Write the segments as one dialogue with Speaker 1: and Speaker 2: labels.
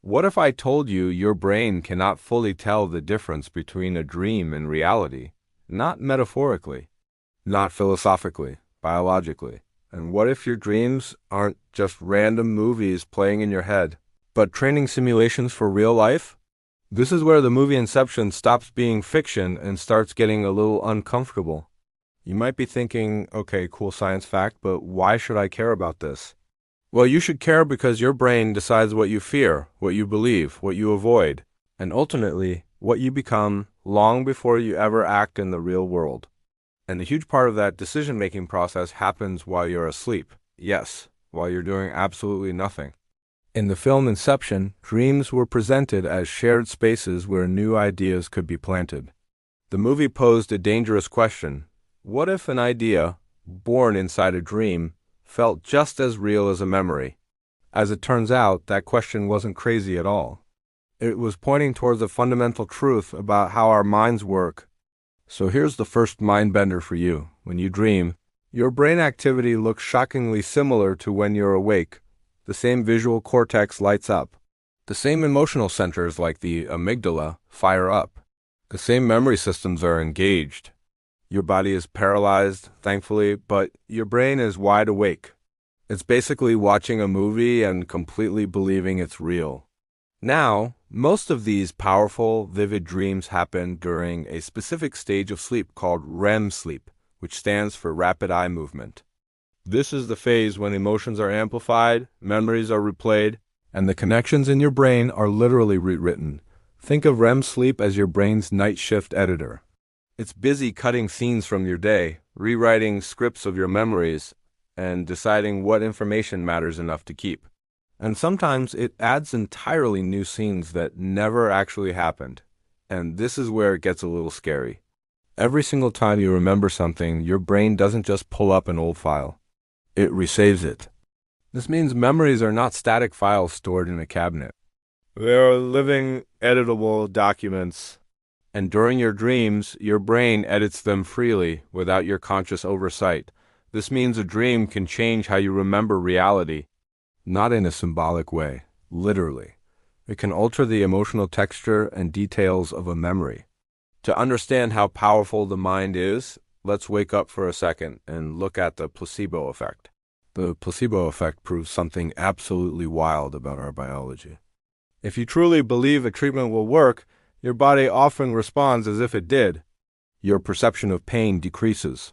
Speaker 1: What if I told you your brain cannot fully tell the difference between a dream and reality? Not metaphorically, not philosophically, biologically. And what if your dreams aren't just random movies playing in your head, but training simulations for real life? This is where the movie Inception stops being fiction and starts getting a little uncomfortable. You might be thinking, okay, cool science fact, but why should I care about this? Well, you should care because your brain decides what you fear, what you believe, what you avoid, and ultimately, what you become long before you ever act in the real world. And a huge part of that decision-making process happens while you're asleep. Yes, while you're doing absolutely nothing. In the film Inception, dreams were presented as shared spaces where new ideas could be planted. The movie posed a dangerous question. What if an idea, born inside a dream, felt just as real as a memory? As it turns out, that question wasn't crazy at all. It was pointing towards a fundamental truth about how our minds work. So here's the first mind bender for you. When you dream, your brain activity looks shockingly similar to when you're awake. The same visual cortex lights up. The same emotional centers like the amygdala fire up. The same memory systems are engaged. Your body is paralyzed, thankfully, but your brain is wide awake. It's basically watching a movie and completely believing it's real. Now, most of these powerful, vivid dreams happen during a specific stage of sleep called REM sleep, which stands for rapid eye movement. This is the phase when emotions are amplified, memories are replayed, and the connections in your brain are literally rewritten. Think of REM sleep as your brain's night shift editor. It's busy cutting scenes from your day, rewriting scripts of your memories, and deciding what information matters enough to keep. And sometimes it adds entirely new scenes that never actually happened. And this is where it gets a little scary. Every single time you remember something, your brain doesn't just pull up an old file. It resaves it. This means memories are not static files stored in a cabinet. They are living, editable documents. And during your dreams, your brain edits them freely, without your conscious oversight. This means a dream can change how you remember reality, not in a symbolic way, literally. It can alter the emotional texture and details of a memory. To understand how powerful the mind is, let's wake up for a second and look at the placebo effect. The placebo effect proves something absolutely wild about our biology. If you truly believe a treatment will work, your body often responds as if it did. Your perception of pain decreases.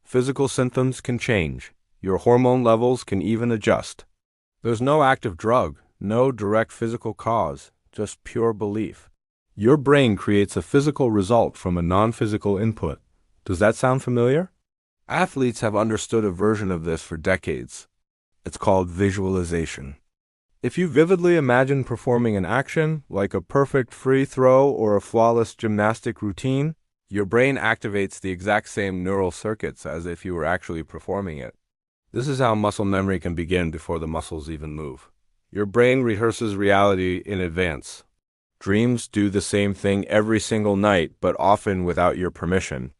Speaker 1: Physical symptoms can change. Your hormone levels can even adjust. There's no active drug, no direct physical cause, just pure belief. Your brain creates a physical result from a non-physical input. Does that sound familiar? Athletes have understood a version of this for decades. It's called visualization. If you vividly imagine performing an action, like a perfect free throw or a flawless gymnastic routine, your brain activates the exact same neural circuits as if you were actually performing it. This is how muscle memory can begin before the muscles even move. Your brain rehearses reality in advance. Dreams do the same thing every single night, but often without your permission.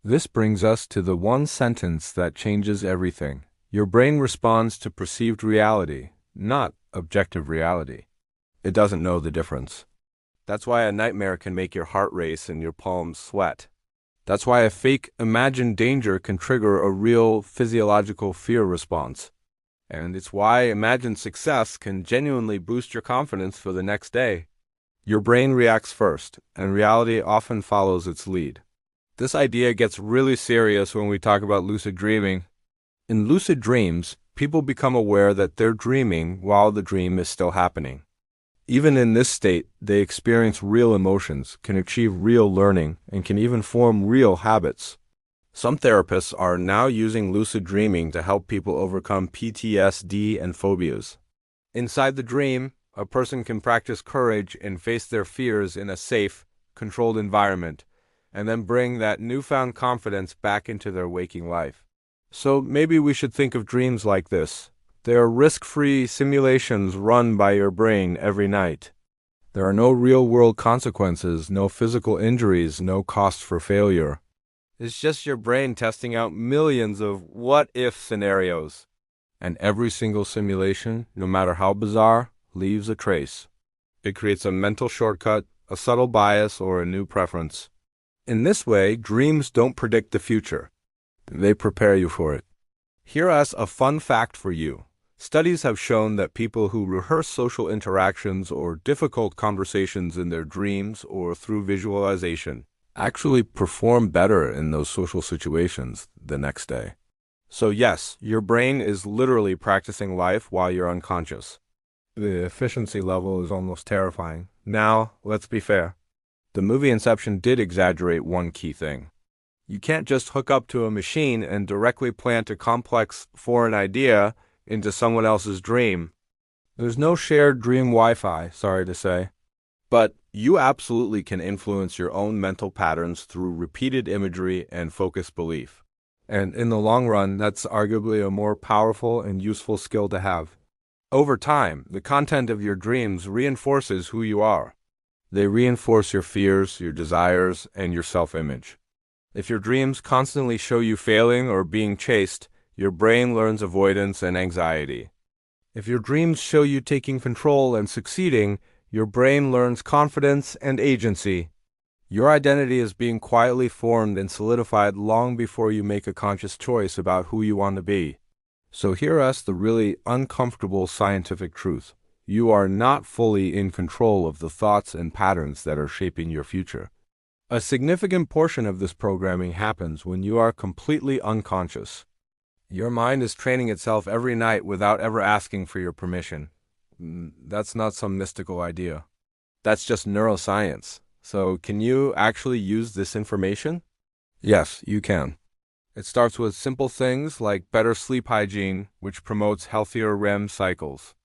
Speaker 1: This brings us to the one sentence that changes everything. Your brain responds to perceived reality, not objective reality. It doesn't know the difference. That's why a nightmare can make your heart race and your palms sweat. That's why a fake imagined danger can trigger a real physiological fear response. And it's why imagined success can genuinely boost your confidence for the next day. Your brain reacts first, and reality often follows its lead. This idea gets really serious when we talk about lucid dreaming. In lucid dreams, people become aware that they're dreaming while the dream is still happening. Even in this state, they experience real emotions, can achieve real learning, and can even form real habits. Some therapists are now using lucid dreaming to help people overcome PTSD and phobias. Inside the dream, a person can practice courage and face their fears in a safe, controlled environment, and then bring that newfound confidence back into their waking life. So maybe we should think of dreams like this. They are risk-free simulations run by your brain every night. There are no real-world consequences, no physical injuries, no cost for failure. It's just your brain testing out millions of what-if scenarios. And every single simulation, no matter how bizarre, leaves a trace. It creates a mental shortcut, a subtle bias, or a new preference. In this way, dreams don't predict the future. They prepare you for it. Here's a fun fact for you. Studies have shown that people who rehearse social interactions or difficult conversations in their dreams or through visualization actually perform better in those social situations the next day. So yes, your brain is literally practicing life while you're unconscious. The efficiency level is almost terrifying. Now, let's be fair. The movie Inception did exaggerate one key thing. You can't just hook up to a machine and directly plant a complex foreign idea into someone else's dream. There's no shared dream Wi-Fi, sorry to say. But you absolutely can influence your own mental patterns through repeated imagery and focused belief. And in the long run, that's arguably a more powerful and useful skill to have. Over time, the content of your dreams reinforces who you are. They reinforce your fears, your desires, and your self-image. If your dreams constantly show you failing or being chased, your brain learns avoidance and anxiety. If your dreams show you taking control and succeeding, your brain learns confidence and agency. Your identity is being quietly formed and solidified long before you make a conscious choice about who you want to be. So here's the really uncomfortable scientific truth. You are not fully in control of the thoughts and patterns that are shaping your future. A significant portion of this programming happens when you are completely unconscious. Your mind is training itself every night without ever asking for your permission. That's not some mystical idea. That's just neuroscience. So can you actually use this information? Yes, you can. It starts with simple things like better sleep hygiene, which promotes healthier REM cycles.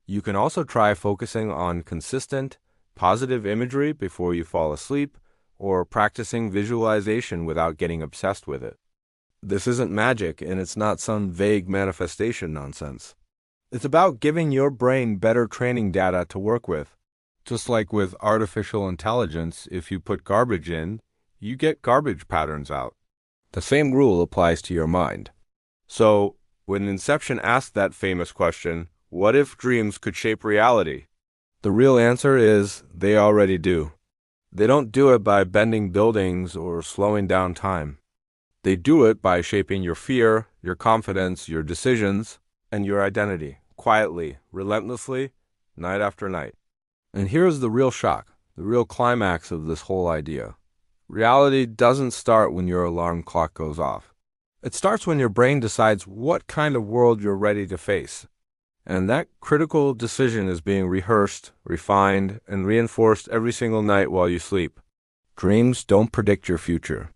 Speaker 1: You can also try focusing on consistent, positive imagery before you fall asleep, or practicing visualization without getting obsessed with it. This isn't magic, and it's not some vague manifestation nonsense. It's about giving your brain better training data to work with. Just like with artificial intelligence, if you put garbage in, you get garbage patterns out. The same rule applies to your mind. So, when Inception asked that famous question, what if dreams could shape reality? The real answer is they already do. They don't do it by bending buildings or slowing down time. They do it by shaping your fear, your confidence, your decisions, and your identity, quietly, relentlessly, night after night. And here's the real shock, the real climax of this whole idea. Reality doesn't start when your alarm clock goes off. It starts when your brain decides what kind of world you're ready to face. And that critical decision is being rehearsed, refined, and reinforced every single night while you sleep. Dreams don't predict your future.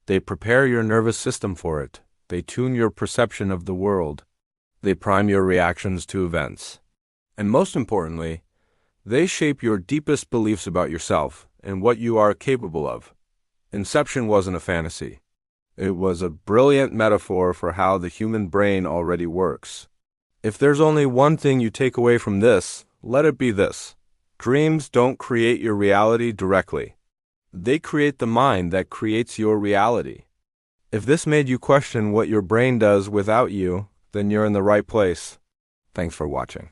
Speaker 1: They prepare your nervous system for it. They tune your perception of the world. They prime your reactions to events. And most importantly, they shape your deepest beliefs about yourself and what you are capable of. Inception wasn't a fantasy. It was a brilliant metaphor for how the human brain already works. If there's only one thing you take away from this, let it be this. Dreams don't create your reality directly. They create the mind that creates your reality. If this made you question what your brain does without you, then you're in the right place. Thanks for watching.